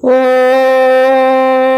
ஓம்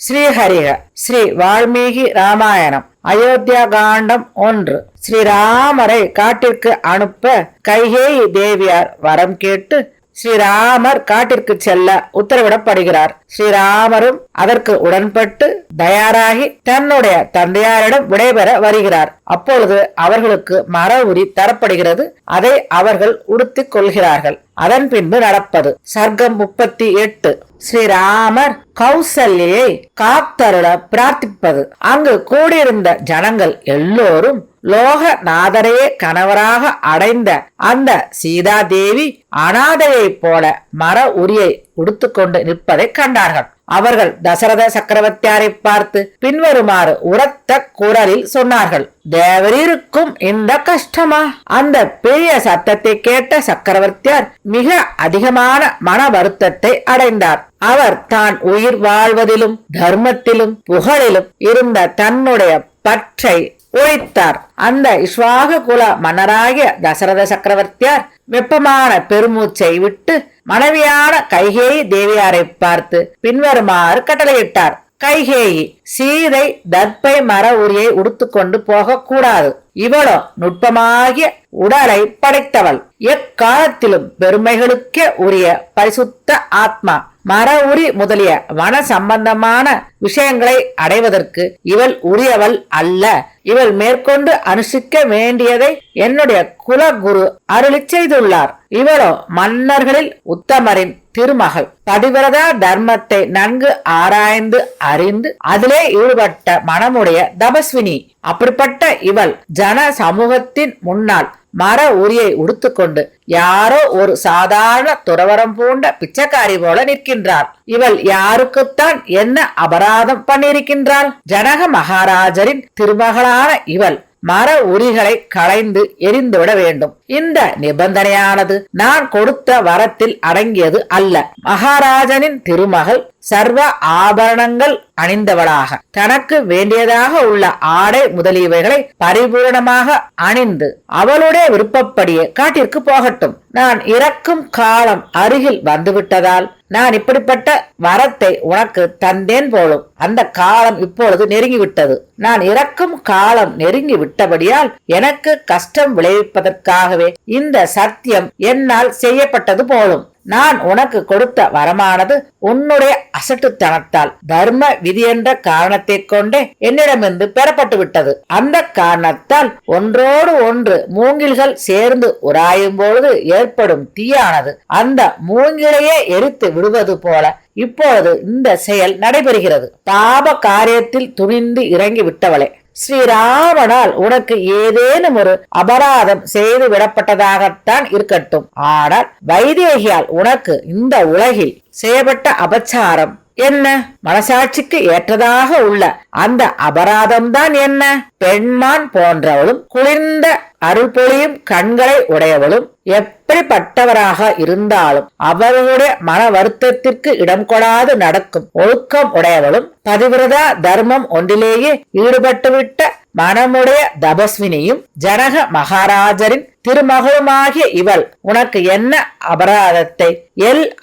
ஸ்ரீஹரிக ஸ்ரீ வால்மீகி ராமாயணம் அயோத்தியா காண்டம் 1. ஸ்ரீராமரை காட்டிற்கு அனுப்ப கைகேயி தேவியார் வரம் கேட்டு ஸ்ரீராமர் காட்டிற்கு செல்ல உத்தரவிடப்படுகிறார். ஸ்ரீராமரும் அதற்கு உடன்பட்டு தயாராகி தன்னுடைய தந்தையாரிடம் விடைபெற வருகிறார். அப்பொழுது அவர்களுக்கு மர உரி தரப்படுகிறது. அதை அவர்கள் உடுத்திக் கொள்கிறார்கள். அதன் பின்பு நடப்பது சர்க்கம் 38. ஸ்ரீராமர் கௌசல்யை காத்தருள பிரார்த்திப்பது. அங்கு கூடியிருந்த ஜனங்கள் எல்லோரும் லோகநாதரையே கணவராக அடைந்த அந்த சீதாதேவி அனாதையை போல மர உரியை உடுத்துக்கொண்டு நிற்பதை கண்டார்கள். அவர்கள் தசரத சக்கரவர்த்தியாரை பார்த்து பின்வருமாறு உரத்த குரலில் சொன்னார்கள். தேவரீருக்கும் இந்த கஷ்டமா? அந்த பெரிய சத்தத்தை கேட்ட சக்கரவர்த்தியார் மிக அதிகமான மன வருத்தத்தை அடைந்தார். அவர் தான் உயிர் வாழ்வதிலும் தர்மத்திலும் புகழிலும் இருந்த தன்னுடைய பற்றை ஒழித்தார். அந்த இஸ்வாக குல மன்னராகிய தசரத சக்கரவர்த்தியார் வெப்பமான பெருமூச்சை விட்டு மனைவியான கைகேயி தேவியாரை பார்த்து பின்வருமாறு கட்டளையிட்டார். கைகேயி, சீதை தர்ப்பை மர உரியை உடுத்துக்கொண்டு போக கூடாது. இவளோ நுட்பமாகிய உடலை படைத்தவள். எக்காலத்திலும் பெருமைகளுக்கே உரிய பரிசுத்த ஆத்மா. மர உரி முதலிய வன சம்பந்தமான விஷயங்களை அடைவதற்கு இவள் உரியவள் அல்ல. இவள் மேற்கொண்டு அனுஷ்டிக்க வேண்டியதை என்னுடைய குலகுரு அருளி செய்துள்ளார். இவளோ மன்னர்களில் உத்தமரின் திருமகள். பதிவிரதா தர்மத்தை நன்கு ஆராய்ந்து அறிந்து அதிலே ஈடுபட்ட மனமுடைய தபஸ்வினி. அப்படிப்பட்ட இவள் ஜன சமூகத்தின் முன்னால் மர உரியை உடுத்துக்கொண்டு யாரோ ஒரு சாதாரண துறவரம் பூண்ட பிச்சைக்காரி போல நிற்கின்றாள். இவள் யாருக்குத்தான் என்ன அபராதம் பண்ணியிருக்கின்றாள்? ஜனக மகாராஜரின் திருமகளான இவள் மர உரிகளை களைந்து எரிந்துவிட வேண்டும். இந்த நிபந்தனையானது நான் கொடுத்த வரத்தில் அடங்கியது அல்ல. மகாராஜனின் திருமகள் சர்வ ஆபரணங்கள் அணிந்தவளாக தனக்கு வேண்டியதாக உள்ள ஆடை முதலியவைகளை பரிபூர்ணமாக அணிந்து அவளுடைய விருப்பப்படியே காட்டிற்கு போகட்டும். நான் இறக்கும் காலம் அருகில் வந்துவிட்டதால் நான் இப்படிப்பட்ட வரத்தை உனக்கு தந்தேன் போலும். அந்த காலம் இப்பொழுது நெருங்கிவிட்டது. நான் இறக்கும் காலம் நெருங்கி விட்டபடியால் எனக்கு கஷ்டம் விளைவிப்பதற்காகவே இந்த சத்தியம் என்னால் செய்யப்பட்டது போலும். நான் உனக்கு கொடுத்த வரமானது உன்னுடைய அசட்டுத்தனத்தால் தர்ம விதி என்ற காரணத்தை கொண்டே என்னிடமிருந்து பெறப்பட்டு விட்டது. அந்த காரணத்தால் ஒன்றோடு ஒன்று மூங்கில்கள் சேர்ந்து உராயும் பொழுது ஏற்படும் தீயானது அந்த மூங்கிலையே எரித்து விடுவது போல இப்பொழுது இந்த செயல் நடைபெறுகிறது. பாப காரியத்தில் துணிந்து இறங்கி விட்டவளே, ஸ்ரீராமனால் உனக்கு ஏதேனும் ஒரு அபராதம் செய்து விடப்பட்டதாகத்தான் இருக்கட்டும். ஆனால் வைதேகியால் உனக்கு இந்த உலகில் செய்யப்பட்ட அபச்சாரம் என்ன? மனசாட்சிக்கு ஏற்றதாக உள்ள அந்த அபராதம் தான் என்ன? பெண்மான் போன்றவளும் குளிர்ந்த அருள் பொழியும் கண்களை உடையவளும் எப்படிப்பட்டவராக இருந்தாலும் அவர்களுடைய மன வருத்தத்திற்கு இடம் கொடாது நடக்கும் ஒழுக்கம் உடையவளும் பதிவிரதா தர்மம் ஒன்றிலேயே ஈடுபட்டுவிட்ட மனமுடைய தபஸ்வினியும் ஜனக மகாராஜரின் திருமகளுமாகிய இவள் உனக்கு என்ன அபராதத்தை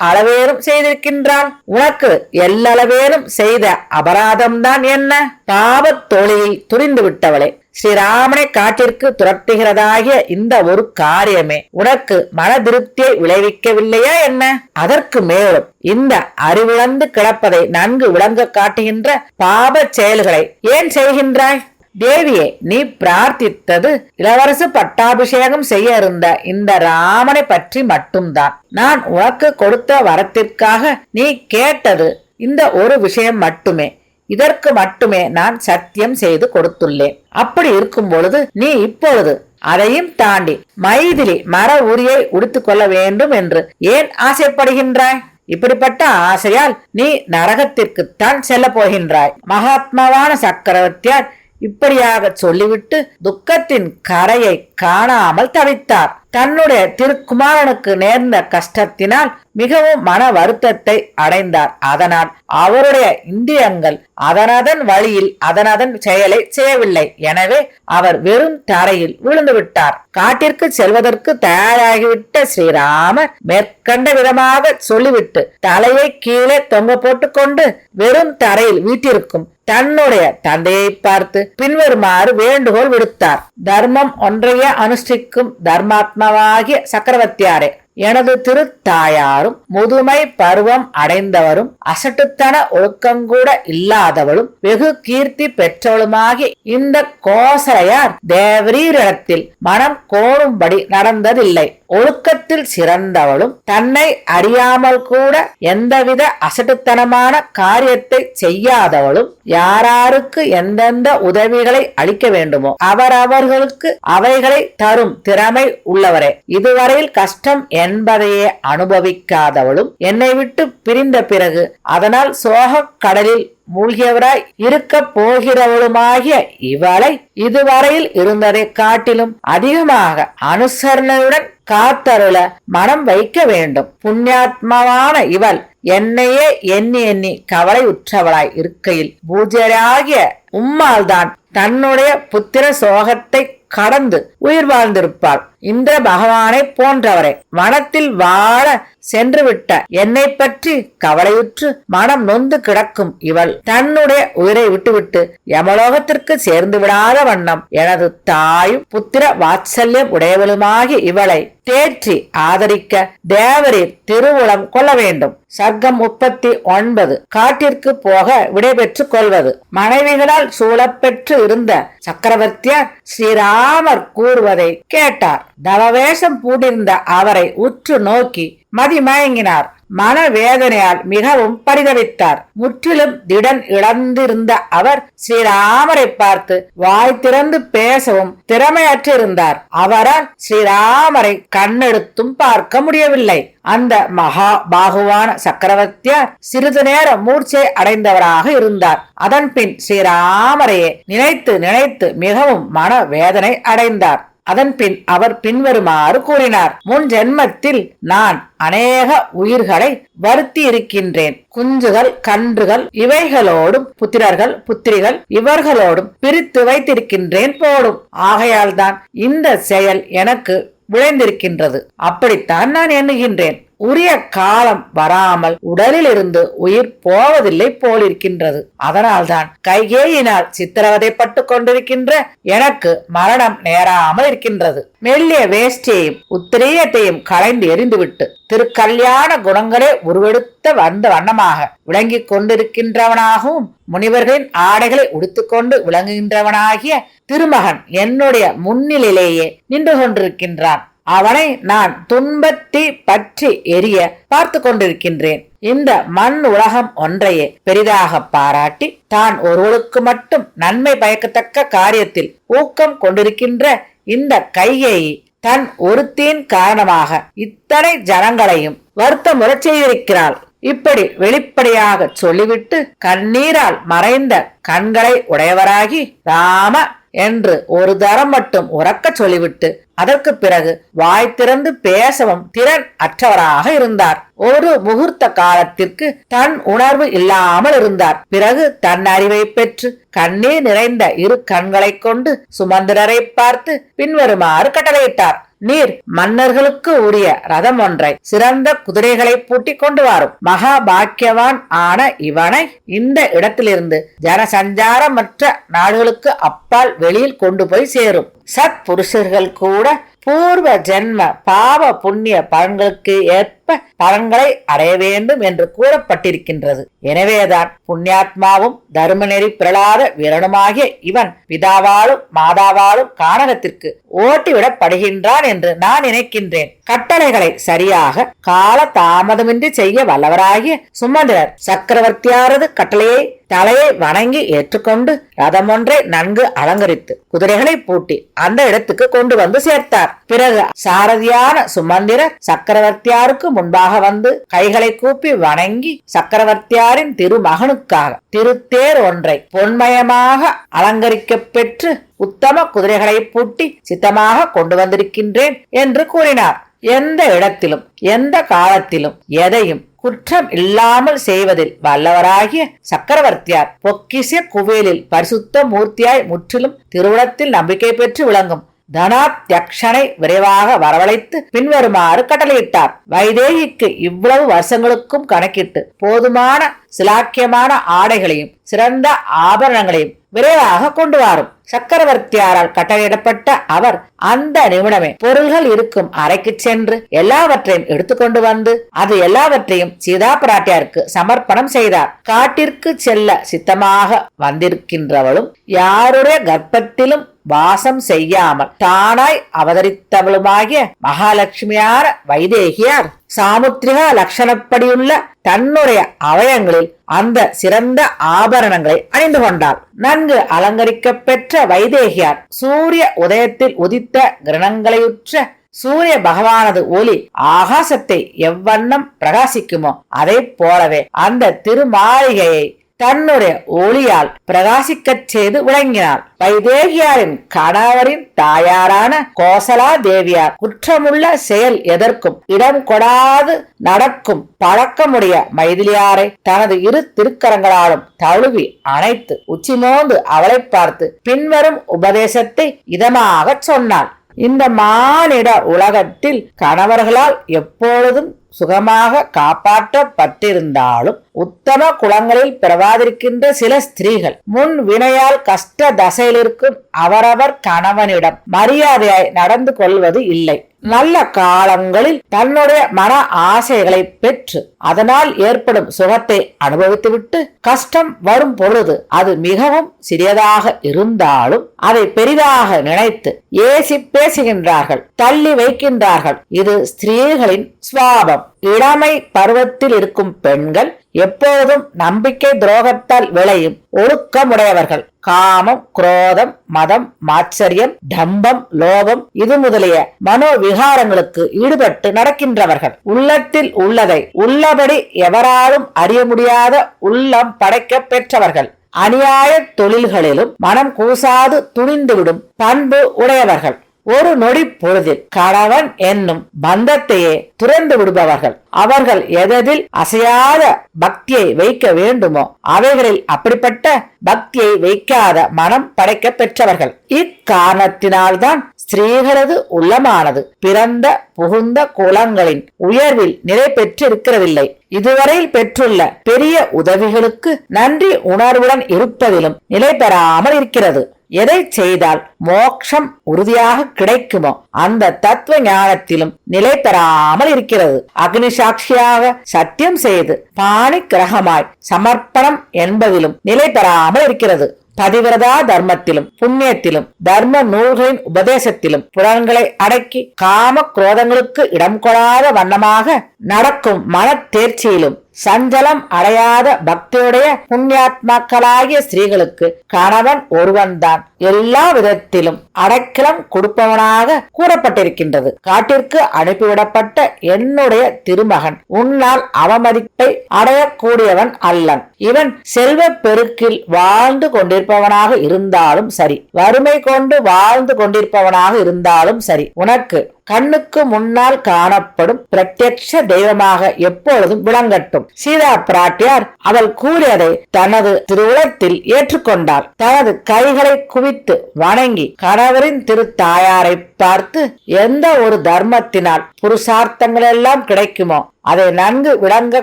அளவேனும் செய்திருக்கின்றாள்? உனக்கு எல்லளவேனும் செய்த அபராதம்தான் என்ன? பாவத் தொழிலை துரிந்து விட்டவளே, ஸ்ரீராமனை காட்டிற்கு துரத்துகிறதாகிய இந்த ஒரு காரியமே உனக்கு மன திருப்தியை விளைவிக்கவில்லையா என்ன? அதற்கு மேலும் இந்த அறிவிழந்து கிடப்பதை நன்கு விளங்க காட்டுகின்ற பாப செயல்களை ஏன் செய்கின்றாய்? தேவியே, நீ பிரார்த்தித்தது இளவரசு பட்டாபிஷேகம் செய்ய இருந்த இந்த ராமனை பற்றி மட்டும்தான். நான் உனக்கு கொடுத்த வரத்திற்காக நீ கேட்டது இந்த ஒரு விஷயம் மட்டுமே. இதற்கு மட்டுமே நான் சத்தியம் செய்து கொடுத்துள்ளேன். அப்படி இருக்கும் பொழுது நீ இப்பொழுது அதையும் தாண்டி மைதிலி மர உரியை உடுத்துக் கொள்ள வேண்டும் என்று ஏன் ஆசைப்படுகின்றாய்? இப்படிப்பட்ட ஆசையால் நீ நரகத்திற்குத்தான் செல்ல போகின்றாய். மகாத்மாவான சக்கரவர்த்தியார் இப்படியாக சொல்லிவிட்டு துக்கத்தின் கரையை காணாமல் தவித்தார். தன்னுடைய திருக்குமாரனுக்கு நேர்ந்த கஷ்டத்தினால் மிகவும் மன வருத்தத்தை அடைந்தார். அதனால் அவருடைய இந்திரியங்கள் அதனதன் வழியில் அதனதன் செயலை செய்யவில்லை. எனவே அவர் வெறும் தரையில் விழுந்து விட்டார். காட்டிற்கு செல்வதற்கு தயாராகிவிட்ட ஸ்ரீராமர் மேற்கண்ட விதமாக சொல்லிவிட்டு தலையை கீழே தொங்க போட்டுக்கொண்டு வெறும் தரையில் வீட்டிற்கும் தன்னுடைய தந்தையை பார்த்து பின்வருமாறு வேண்டுகோள் விடுத்தார். தர்மம் ஒன்றையே அனுஷ்டிக்கும் தர்மாத்மாவாகிய சக்கரவர்த்தியாரே, எனது திருத்தாயாரும் முதுமை பருவம் அடைந்தவரும் அசட்டுத்தன ஒழுக்கங்கூட இல்லாதவளும் வெகு கீர்த்தி பெற்றவளுமாகி இந்த கோசலையார் தேவரீரிடத்தில் மனம் கோணும்படி நடந்ததில்லை. ஒழுக்கத்தில் சிறந்தவளும் தன்னை அறியாமல் கூட எந்தவித அசட்டுத்தனமான காரியத்தை செய்யாதவளும் யாராருக்கு எந்தெந்த உதவிகளை அளிக்க வேண்டுமோ அவரவர்களுக்கு அவைகளை தரும் திறமை உள்ளவரே. இதுவரையில் கஷ்டம் என்பதையே அனுபவிக்காதவளும் என்னை விட்டு பிரிந்த பிறகு அதனால் சோக கடலில் மூழ்கியவராய் இருக்க போகிறவளுமாகிய இவளை இதுவரையில் இருந்ததை காட்டிலும் அதிகமாக அனுசரணையுடன் காத்தருள மனம் வைக்க வேண்டும். புண்ணியாத்மாவான இவள் என்னையே எண்ணி எண்ணி கவலை உற்றவளாய் இருக்கையில் பூஜ்யராகிய உம்மால்தான் தன்னுடைய புத்திர சோகத்தை கடந்து உயிர் வாழ்ந்திருப்பாள். இந்திர பகவானை போன்றவரை வனத்தில் வாழ சென்றுவிட்ட என்னை பற்றி கவலையுற்று மனம் நொந்து கிடக்கும் இவள் தன்னுடைய உயிரை விட்டுவிட்டு யமலோகத்திற்கு சேர்ந்து விடாத வண்ணம் எனது தாயும் புத்திர வாத்சல்யம் உடையவளுமாகி இவளை தேற்றி ஆதரிக்க தேவரீர் திருவுளம் கொள்ள வேண்டும். சர்க்கம் 39. காட்டிற்கு போக விடைபெற்று கொள்வது. மனைவிகளால் சூழப்பெற்று இருந்த சக்கரவர்த்தியார் ஸ்ரீராமர் கூறுவதை கேட்டார். தவவேஷம் பூண்டிருந்த அவரை உற்று நோக்கி மதிமயங்கினார். மனவேதனையால் மிகவும் பரிதவித்தார். முற்றிலும் திடன் இழந்திருந்த அவர் ஸ்ரீராமரை பார்த்து வாய் திறந்து பேசவும் திறமையற்றிருந்தார். அவரால் ஸ்ரீராமரை கண்ணெடுத்தும் பார்க்க முடியவில்லை. அந்த மகா பாகுவான சக்கரவர்த்தியார் சிறிது நேரம் மூர்ச்சை அடைந்தவராக இருந்தார். அதன் பின் ஸ்ரீராமரையே நினைத்து நினைத்து மிகவும் மனவேதனை அடைந்தார். அதன் பின் அவர் பின்வருமாறு கூறினார். முன் ஜென்மத்தில் நான் அநேக உயிர்களை வருத்தி இருக்கின்றேன். குஞ்சுகள் கன்றுகள் இவைகளோடும் புத்திரர்கள் புத்திரிகள் இவர்களோடும் பிரித்து வைத்திருக்கின்றேன் போடும். ஆகையால் தான் இந்த செயல் எனக்கு விளைந்திருக்கின்றது. அப்படித்தான் நான் எண்ணுகின்றேன். உரிய காலம் வராமல் உடலில் இருந்து உயிர் போவதில்லை போலிருக்கின்றது. அதனால்தான் கைகேயினால் சித்திரவதைப்பட்டு கொண்டிருக்கின்ற எனக்கு மரணம் நேராமல் இருக்கின்றது. மெல்லிய வேஷ்டியையும் உத்திரீயத்தையும் களைந்து எறிந்துவிட்டு திருக்கல்யாண குணங்களே உருவெடுத்த வந்த வண்ணமாக விளங்கிக் கொண்டிருக்கின்றவனாகவும் முனிவர்களின் ஆடைகளை உடுத்துக்கொண்டு விளங்குகின்றவனாகிய திருமகன் என்னுடைய முன்னிலையிலேயே நின்று கொண்டிருக்கின்றான். அவனை நான் துன்பத்தி பற்றி எரிய பார்த்து கொண்டிருக்கின்றேன். இந்த மண் உலகம் ஒன்றையே பெரிதாக பாராட்டி தான் ஒருவளுக்கு மட்டும் நன்மை பயக்கத்தக்க காரியத்தில் ஊக்கம் கொண்டிருக்கின்ற இந்த கைகேயி தன் ஒருத்தியின் காரணமாக இத்தனை ஜனங்களையும் வருத்தமுறச் செய்திருக்கிறாள். இப்படி வெளிப்படையாக சொல்லிவிட்டு கண்ணீரால் மறைந்த கண்களை உடையவராகி ராம என்று ஒரு தரம் மட்டும் உறக்க சொல்லிவிட்டு அதற்கு பிறகு வாய் திறந்து பேசவும் திறன் அற்றவராக இருந்தார். ஒரு முகூர்த்த காலத்திற்கு தன் உணர்வு இல்லாமல் இருந்தார். பிறகு தன் அறிவை பெற்று கண்ணீர் நிறைந்த இரு கண்களை கொண்டு சுமந்திரரை பார்த்து பின்வருமாறு கட்டளையிட்டார். நீர் மன்னர்களுக்கு உரிய ரதம் ஒன்றை சிறந்த குதிரைகளை பூட்டி கொண்டு வரும். மகா பாக்கியவான் ஆன இவனை இந்த இடத்திலிருந்து ஜனசஞ்சாரமற்ற நாடுகளுக்கு அப்பால் வெளியில் கொண்டு போய் சேரும். சத் புருஷர்கள் கூட பூர்வ ஜென்ம பாவ புண்ணிய பலன்களுக்கு ஏற்ப பலன்களை அடைய வேண்டும் என்று கூறப்பட்டிருக்கின்றது. எனவேதான் புண்ணியாத்மாவும் தர்ம நெறி பிறளாத வீரனுமாகிய இவன் பிதாவாலும் மாதாவாலும் கானகத்திற்கு ஓட்டிவிடப்படுகின்றான் என்று நான் நினைக்கின்றேன். கட்டளைகளை சரியாக கால தாமதமின்றி செய்ய வல்லவராகிய சுமந்திரர் சக்கரவர்த்தியாரது கட்டளையை தலையை வணங்கி ஏற்றுக்கொண்டு ரதம் ஒன்றை நன்கு அலங்கரித்து குதிரைகளை பூட்டி அந்த இடத்துக்கு கொண்டு வந்து சேர்த்தார். பிறகு சாரதியான சுமந்திரர் சக்கரவர்த்தியாருக்கு முன்பாக வந்து கைகளை கூப்பி வணங்கி சக்கரவர்த்தியாரின் திருமகனுக்காக திருத்தேர் ஒன்றை பொன்மயமாக அலங்கரிக்க பெற்று உத்தம குதிரைகளை பூட்டி சித்தமாக கொண்டு வந்திருக்கின்றேன் என்று கூறினார். எந்த இடத்திலும் எந்த காலத்திலும் எதையும் குற்றம் இல்லாமல் செய்வதில் வல்லவராகிய சக்கரவர்த்தியார் பொக்கிஷ குவேலில் பரிசுத்த மூர்த்தியாய் முற்றிலும் திருவுளத்தில் நம்பிக்கை பெற்று விளங்கும் தனாத்யக்ஷனை விரைவாக வரவழைத்து பின்வருமாறு கட்டளையிட்டார். வைதேகிக்கு இவ்வளவு வருஷங்களுக்கும் கணக்கிட்டு போதுமான சிலாக்கியமான ஆடைகளையும் சிறந்த ஆபரணங்களையும் விரைவாக கொண்டு வரும். சக்கரவர்த்தியாரால் கட்டளையிடப்பட்ட அவர் அந்த நிமிடமே பொருள்கள் இருக்கும் அறைக்கு சென்று எல்லாவற்றையும் எடுத்துக்கொண்டு வந்து அது எல்லாவற்றையும் சீதா பிராட்டியாருக்கு சமர்ப்பணம் செய்தார். காட்டிற்கு செல்ல சித்தமாக வந்திருக்கின்றவளும் யாருடைய கர்ப்பத்திலும் வாசம் செய்யாமல் தானாய் அவதரித்தவளுமாகிய மகாலட்சுமியான வைதேகியார் சாமுத்திரிக லட்சணப்படியுள்ள தன்னுடைய அவயங்களில் அந்த சிறந்த ஆபரணங்களை அணிந்து கொண்டார். நன்கு அலங்கரிக்க பெற்ற வைதேகியார் சூரிய உதயத்தில் உதித்த கிரணங்களையுற்ற சூரிய பகவானது ஒளி ஆகாசத்தை எவ்வண்ணம் பிரகாசிக்குமோ அதை போலவே அந்த திருமாளிகையை தன்னுடைய ஒளியால் பிரகாசிக்கச் செய்து விளங்கினார். வைதேகியாரின் கணவரின் தாயாரான கோசலா தேவியார் குற்றமுள்ள செயல் எதற்கும் இடம் கொடாது நடக்கும் பழக்கமுடைய மைதிலியாரை தனது இரு திருக்கரங்களாலும் தழுவி அணைத்து உச்சிமோந்து அவளை பார்த்து பின்வரும் உபதேசத்தை இதமாக சொன்னாள். இந்த மானிட உலகத்தில் கணவர்களால் எப்பொழுதும் சுகமாக காப்பாற்றப்பட்டிருந்தாலும் உத்தம குலங்களில் பிறவாதிருக்கின்ற சில ஸ்திரீகள் முன் வினையால் கஷ்ட தசையில் இருக்கும் அவரவர் கணவனிடம் மரியாதையாய் நடந்து கொள்வது இல்லை. நல்ல காலங்களில் தன்னுடைய மன ஆசைகளை பெற்று அதனால் ஏற்படும் சுகத்தை அனுபவித்துவிட்டு கஷ்டம் வரும் பொழுது அது மிகவும் சிறியதாக இருந்தாலும் அதை பெரிதாக நினைத்து ஏசி பேசுகின்றார்கள், தள்ளி வைக்கின்றார்கள். இது ஸ்திரீகளின் சுவாபம். இளமை பருவத்தில் இருக்கும் பெண்கள் எப்போதும் நம்பிக்கை துரோகத்தால் விளையும் ஒழுக்கமுடையவர்கள். காமம், குரோதம், மதம், மாச்சரியம், டம்பம், லோகம் இது முதலிய மனோவிகாரங்களுக்கு ஈடுபட்டு நடக்கின்றவர்கள். உள்ளத்தில் உள்ளதை உள்ளபடி எவராலும் அறிய முடியாத உள்ளம் படைக்க பெற்றவர்கள். அநியாய தொழில்களிலும் மனம் கூசாது துணிந்துவிடும் பண்பு உடையவர்கள். ஒரு நொடி பொழுதில் கணவன் என்னும் பந்தத்தையே துறந்து விடுபவர்கள். அவர்கள் எதில் அசையாத பக்தியை வைக்க வேண்டுமோ அவைகளில் அப்படிப்பட்ட பக்தியை வைக்காத மனம் படைக்க பெற்றவர்கள். இக்காரணத்தினால்தான் ஸ்திரீகளது உள்ளமானது பிறந்த புகுந்த குலங்களின் உயர்வில் நிலை பெற்றிருக்கிறதில்லை. இதுவரையில் பெற்றுள்ள பெரிய உதவிகளுக்கு நன்றி உணர்வுடன் இருப்பதிலும் நிலை பெறாமல் இருக்கிறது. எதை செய்தால் மோட்சம் உறுதியாக கிடைக்குமோ அந்த தத்துவ ஞானத்திலும் நிலை பெறாமல் இருக்கிறது. அக்னி சாட்சியாக சத்தியம் செய்து பாணி கிரகமாய் சமர்ப்பணம் என்பதிலும் நிலை பெறாமல் இருக்கிறது. பதிவிரதா தர்மத்திலும் புண்ணியத்திலும் தர்ம நூல்களின் உபதேசத்திலும் புலன்களை அடக்கி காம குரோதங்களுக்கு இடம் கொடாத வண்ணமாக நடக்கும் மன தேர்ச்சியிலும் சஞ்சலம் அடையாத பக்தியுடைய புண்ணியாத்மாக்களாகிய ஸ்திரீகளுக்கு கணவன் ஒருவன்தான் எல்லா விதத்திலும் அடைக்கலம் கொடுப்பவனாக கூறப்பட்டிருக்கின்றது. காட்டிற்கு அனுப்பிவிடப்பட்ட என்னுடைய திருமகன் உன்னால் அவமதிப்பை அடையக்கூடியவன் அல்லன். இவன் செல்வ பெருக்கில் வாழ்ந்து கொண்டிருப்பவனாக இருந்தாலும் சரி, வறுமை கொண்டு வாழ்ந்து கொண்டிருப்பவனாக இருந்தாலும் சரி, உனக்கு கண்ணுக்கு முன்னால் காணப்படும் பிரத்யட்ச தெய்வமாக எப்பொழுதும் விளங்கட்டும். சீதா பிராட்டியார் அவள் கூறியதை தனது திருவுளத்தில் ஏற்றுக்கொண்டார். தனது கைகளை குவித்து வணங்கி கணவரின் திருத்தாயாரை பார்த்து எந்த ஒரு தர்மத்தினால் புருஷார்த்தங்கள் எல்லாம் கிடைக்குமோ அதை நன்கு விளங்க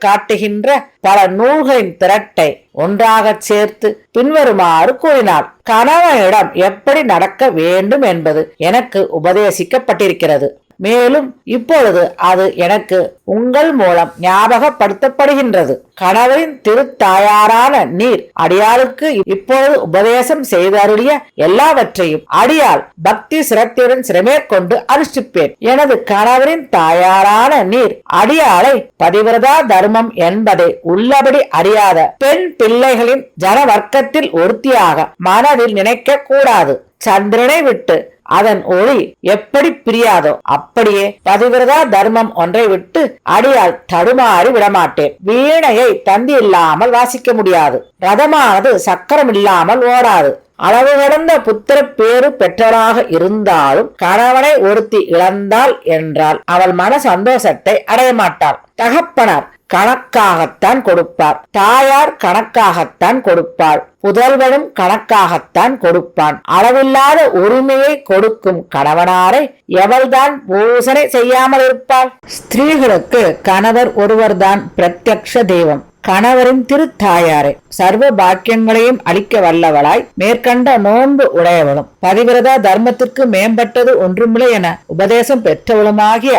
காட்டுகின்ற பல நூல்களின் திரட்டை ஒன்றாக சேர்த்து பின்வருமாறு கூறினார். கணவனிடம் எப்படி நடக்க வேண்டும் என்பது எனக்கு உபதேசிக்கப்பட்டிருக்கிறது. மேலும் இப்பொழுது அது எனக்கு உங்கள் மூலம் ஞாபகப்படுத்தப்படுகின்றது. கணவரின் திருத்தாயாரான நீர் அடியாளுக்கு இப்பொழுது உபதேசம் செய்தருடைய எல்லாவற்றையும் அடியாள் பக்தி சிரத்தையுடன் சிரமேற்கொண்டு அனுஷ்டிப்பேன். எனது கணவரின் தாயாரான நீர் அடியாளை பதிவிரதா தர்மம் என்பதை உள்ளபடி அறியாத பெண் பிள்ளைகளின் ஜனவர்க்கத்தில் ஒருத்தியாக மனதில் நினைக்க கூடாது. சந்திரனை விட்டு அதன் ஒளி எப்படி பிரியாதோ அப்படியே பதிவிரதா தர்மம் ஒன்றை விட்டு அடியால் தடுமாறி விடமாட்டேன். வீணையை தந்தி இல்லாமல் வாசிக்க முடியாது, ரதமானது சக்கரம் இல்லாமல் ஓடாது, அளவு கடந்த புத்திர பேறு பெற்றவளாக இருந்தாலும் கணவனை ஒருத்தி இழந்தாள் என்றால் அவள் மன சந்தோஷத்தை அடைய மாட்டாள். தகப்பனார் கணக்காகத்தான் கொடுப்பார், தாயார் கணக்காகத்தான் கொடுப்பாள், புதல்வனும் கணக்காகத்தான் கொடுப்பான். அளவில்லாத உரிமையை கொடுக்கும் கணவனாரை எவள்தான் பூசனை செய்யாமல் இருப்பாள்? ஸ்திரீகளுக்கு கணவர் ஒருவர்தான் பிரத்யக்ஷ தெய்வம். கணவரின் திருத்தாயாரே சர்வ பாக்கியங்களையும் அளிக்க வல்லவளாய் மேற்கண்ட நோன்பு உடையவளும் பதிவிரதா தர்மத்திற்கு மேம்பட்டது ஒன்றுமில்லை என உபதேசம் பெற்றவளுமாகிய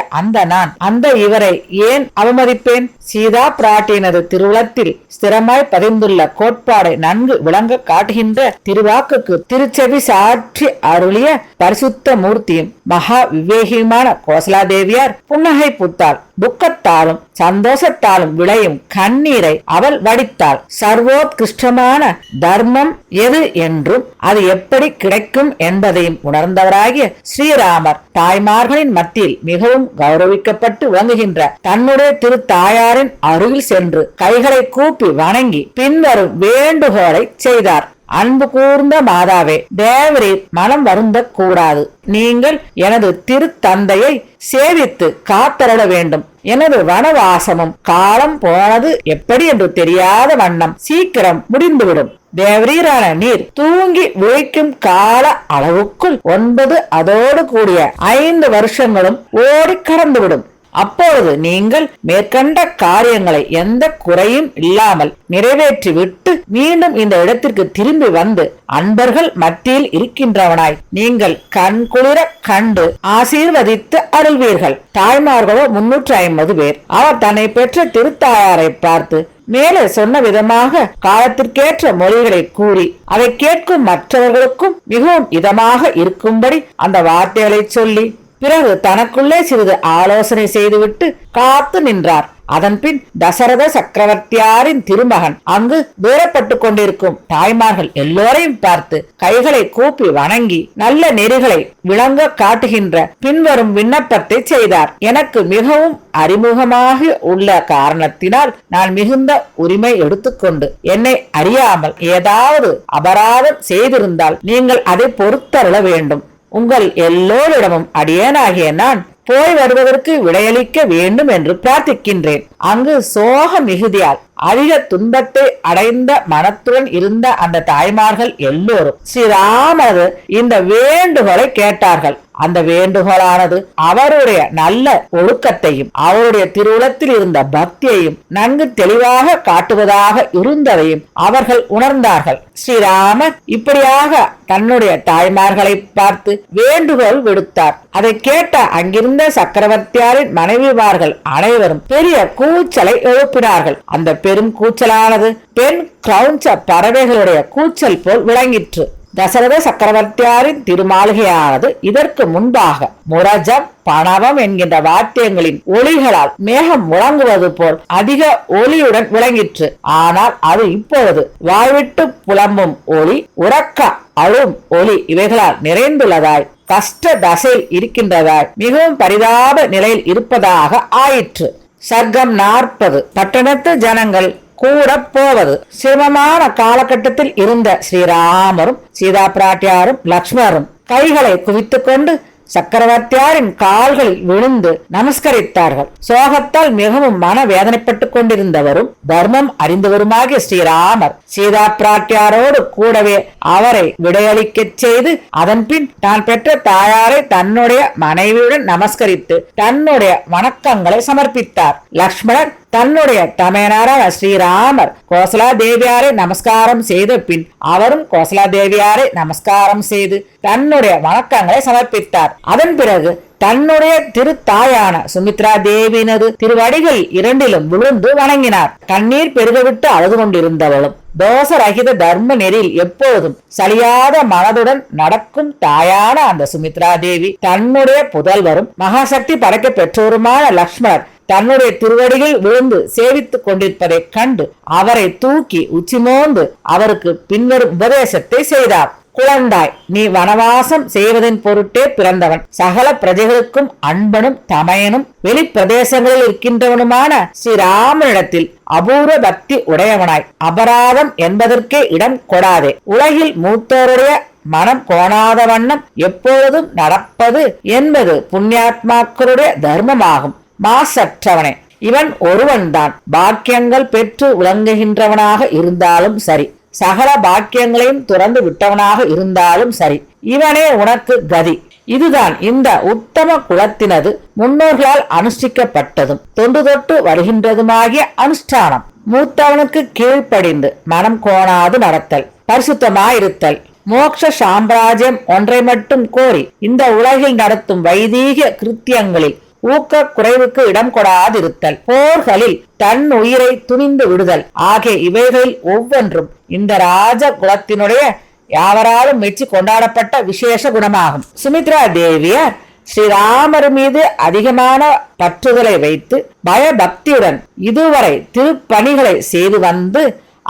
அந்த இவரை ஏன் அவமதிப்பேன்? சீதா பிராட்டியினது திருவுளத்தில் ஸ்திரமாய் பதிந்துள்ள கோட்பாடை நன்கு விளங்க காட்டுகின்ற திருவாக்குக்கு திருச்செவி சாற்றி அருளிய பரிசுத்த மூர்த்தியும் மகா விவேகியுமான கோசலாதேவியார் புன்னகை புத்தாள். துக்கத்தாலும் சந்தோஷத்தாலும் விளையும் கண்ணீரை அவள் வடித்தாள். சர்வோத்கிருஷ்டமான தர்மம் எது என்றும் அது எப்படி கிடைக்கும் என்பதையும் உணர்ந்தவராகிய ஸ்ரீராமர் தாய்மார்களின் மத்தியில் மிகவும் கௌரவிக்கப்பட்டு விளங்குகின்ற தன்னுடைய திரு தாயாரின் அருகில் சென்று கைகளை கூப்பி வணங்கி பின்வரும் வேண்டுகோளை செய்தார். அன்பு கூர்ந்த மாதாவே, தேவரீர் மனம் வருந்த கூடாது. நீங்கள் எனது திருத்தந்தையை சேவித்து காத்தருள வேண்டும். எனது வனவாசமும் காலம் போனது எப்படி என்று தெரியாத வண்ணம் சீக்கிரம் முடிந்துவிடும். தேவரீரான நீர் தூங்கி விழிக்கும் கால அளவுக்குள் 9 அதோடு கூடிய 5 வருஷங்களும் ஓடி கடந்துவிடும். அப்பொழுது நீங்கள் மேற்கண்ட காரியங்களை எந்த குறையும் இல்லாமல் நிறைவேற்றிவிட்டு மீண்டும் இந்த இடத்திற்கு திரும்பி வந்து அன்பர்கள் மத்தியில் இருக்கின்றவனாய் நீங்கள் கண்குளிர கண்டு ஆசீர்வதித்து அருள்வீர்கள். தாய்மார்களோ 350 பேர். அவர் தன்னை பெற்ற திருத்தாயாரை பார்த்து மேலே சொன்ன விதமாக காலத்திற்கேற்ற மொழிகளை கூறி அதை கேட்கும் மற்றவர்களுக்கும் மிகவும் இதமாக இருக்கும்படி அந்த வார்த்தைகளை சொல்லி பிறகு தனக்குள்ளே சிறிது ஆலோசனை செய்துவிட்டு காத்து நின்றார். அதன்பின் தசரத சக்கரவர்த்தியாரின் திருமகன் அங்கு வேறப்பட்டு கொண்டிருக்கும் தாய்மார்கள் எல்லோரையும் பார்த்து கைகளை கூப்பி வணங்கி நல்ல நெறிகளை விளங்க காட்டுகின்ற பின்வரும் விண்ணப்பத்தை செய்தார். எனக்கு மிகவும் அறிமுகமாக உள்ள காரணத்தினால் நான் மிகுந்த உரிமை எடுத்துக்கொண்டு என்னை அறியாமல் ஏதாவது அபராதம் செய்திருந்தால் நீங்கள் அதை பொறுத்தருள வேண்டும். உங்கள் எல்லோரிடமும் அடியேனாகிய நான் போய் வருவதற்கு விடையளிக்க வேண்டும் என்று பிரார்த்திக்கின்றேன். அங்கு சோக மிகுதியால் அதிக துன்பத்தை அடைந்த மனத்துடன் இருந்த அந்த தாய்மார்கள் எல்லோரும் ஸ்ரீராமரது இந்த வேண்டுகோளை கேட்டார்கள். அந்த வேண்டுகோளானது அவருடைய நல்ல ஒழுக்கத்தையும் அவருடைய திருவுளத்தில் இருந்த பக்தியையும் நன்கு தெளிவாக காட்டுவதாக இருந்ததையும் அவர்கள் உணர்ந்தார்கள். ஸ்ரீராமர் இப்படியாக தன்னுடைய தாய்மார்களை பார்த்து வேண்டுகோள் விடுத்தார். அதை கேட்ட அங்கிருந்த சக்கரவர்த்தியாரின் மனைவிமார்கள் அனைவரும் பெரிய கூச்சலை எழுப்பினார்கள். அந்த பெரும் கூச்சலானது பெண் கிரௌஞ்ச பறவைகளுடைய கூச்சல் போல் விளங்கிற்று. தசரத சக்கரவர்த்தியாரின் திருமாளிகையானது இதற்கு முன்பாக முரஜம் பணவம் என்கின்ற வாத்தியங்களின் ஒளிகளால் மேகம் முழங்குவது போல் அதிக ஒளியுடன் விளங்கிற்று. ஆனால் அது இப்பொழுது வாய்விட்டு புலம்பும் ஒளி, உறக்க அழும் ஒளி இவைகளால் நிறைந்துள்ளதாய் கஷ்ட தசையில் இருக்கின்றதாய் மிகவும் பரிதாப நிலையில் இருப்பதாக ஆயிற்று. சர்க்கம் 40. பட்டணத்து ஜனங்கள் கூட போவது. சிரமமான காலகட்டத்தில் இருந்த ஸ்ரீராமரும் சீதா பிராட்டியாரும் லக்ஷ்மணரும் கைகளை குவித்துக் கொண்டு சக்கரவர்த்தியாரின் கால்களில் விழுந்து நமஸ்கரித்தார்கள். சோகத்தால் மிகவும் மன வேதனைப்பட்டுக் கொண்டிருந்தவரும் தர்மம் அறிந்தவருமாகிய ஸ்ரீராமர் சீதா பிராட்டியாரோடு கூடவே அவரை விடையளிக்க செய்து அதன்பின் தான் பெற்ற தாயாரை தன்னுடைய மனைவியுடன் நமஸ்கரித்து தன்னுடைய வணக்கங்களை சமர்ப்பித்தார். லக்ஷ்மணர் தன்னுடைய தமையனாரான ஸ்ரீராமர் கோசலா தேவியாரை நமஸ்காரம் செய்த பின் அவரும் கோசலா தேவியாரை நமஸ்காரம் செய்து தன்னுடைய வணக்கங்களை சமர்ப்பித்தார். அதன் பிறகு தன்னுடைய திருத்தாயான சுமித்ரா தேவியினது திருவடிகள் 2லும் விழுந்து வணங்கினார். கண்ணீர் பெருகவிட்டு அழுது கொண்டிருந்தவளும் தோசரகித தர்ம நெறியில் எப்போதும் சலியாத மனதுடன் நடக்கும் தாயான அந்த சுமித்ரா தேவி தன்னுடைய புதல்வரும் மகாசக்தி படைக்க பெற்றோருமான லக்ஷ்மணர் தன்னுடைய திருவடிகள் விழுந்து சேவித்துக் கொண்டிருப்பதை கண்டு அவரை தூக்கி உச்சிமோந்து அவருக்கு பின்வரும் உபதேசத்தை செய்தார். குழந்தாய், நீ வனவாசம் செய்வதன் பொருட்டே பிறந்தவன். சகல பிரஜைகளுக்கும் அன்பனும் தமையனும் வெளி பிரதேசங்களில் இருக்கின்றவனுமான ஸ்ரீராமனிடத்தில் அபூர்வ பக்தி உடையவனாய் அபராதம் என்பதற்கே இடம் கொடாதே. உலகில் மூத்தோருடைய மனம் கோணாத வண்ணம் எப்பொழுதும் நடப்பது என்பது புண்ணியாத்மாக்களுடைய தர்மமாகும். மாசற்றவனே, இவன் ஒருவன்தான் பாக்கியங்கள் பெற்று விளங்குகின்றவனாக இருந்தாலும் சரி, சகல பாக்கியங்களையும் துறந்து விட்டவனாக இருந்தாலும் சரி, இவனே உனக்கு கதி. இதுதான் இந்த உத்தம குலத்தினது முன்னோர்களால் அனுஷ்டிக்கப்பட்டதும் தொன்று தொட்டு வருகின்றதுமாகிய அனுஷ்டானம். மூத்தவனுக்கு கீழ்ப்படிந்து மனம் கோணாது நடத்தல், பரிசுத்தமாயிருத்தல், மோட்ச சாம்ராஜ்யம் ஒன்றை மட்டும் கோரி இந்த உலகில் நடத்தும் வைதீக கிருத்தியங்களில் ஊக்க குறைவுக்கு இடம் கொடாதிருத்தல், போர்களில் தன் உயிரை துணிந்து விடுதல் ஆகிய இவைகளில் ஒவ்வொன்றும் இந்த ராஜ குலத்தினுடைய யாவராலும் மெச்சி கொண்டாடப்பட்ட விசேஷ குணமாகும். சுமித்ரா தேவியார் ஸ்ரீராமர் மீது அதிகமான பற்றுதலை வைத்து பயபக்தியுடன் இதுவரை திருப்பணிகளை செய்து வந்து